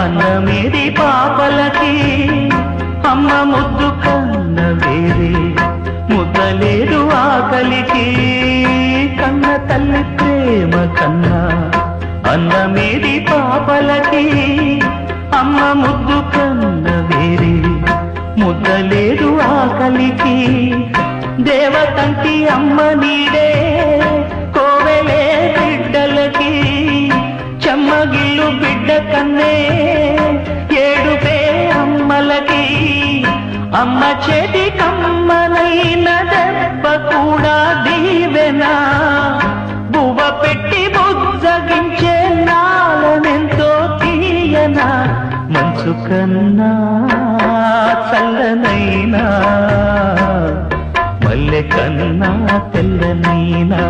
అన్నమేది పాపలకి అమ్మ ముద్దు కన్న వేరే ముద్దలేదు ఆకలికి కన్న తల్లి ప్రేమ కన్నా అన్నమేది పాపలకి అమ్మ ముద్దు కన్న వేరే ముద్దలేదు ఆకలికి దేవతంటి అమ్మ నీడే కోవెలే బిడ్డలకి చెమ్మగిల్లు బిడ్డ కన్నే ఏడుపే అమ్మలకి అమ్మ చేతి కమ్మనైన దెబ్బ కూడా దీవెనా బువ్వ పెట్టి బుజ్జగించే నాలనెంతో తీయనా మంచు కన్నా చల్లనైనా మల్లె కన్నా తెల్లనైనా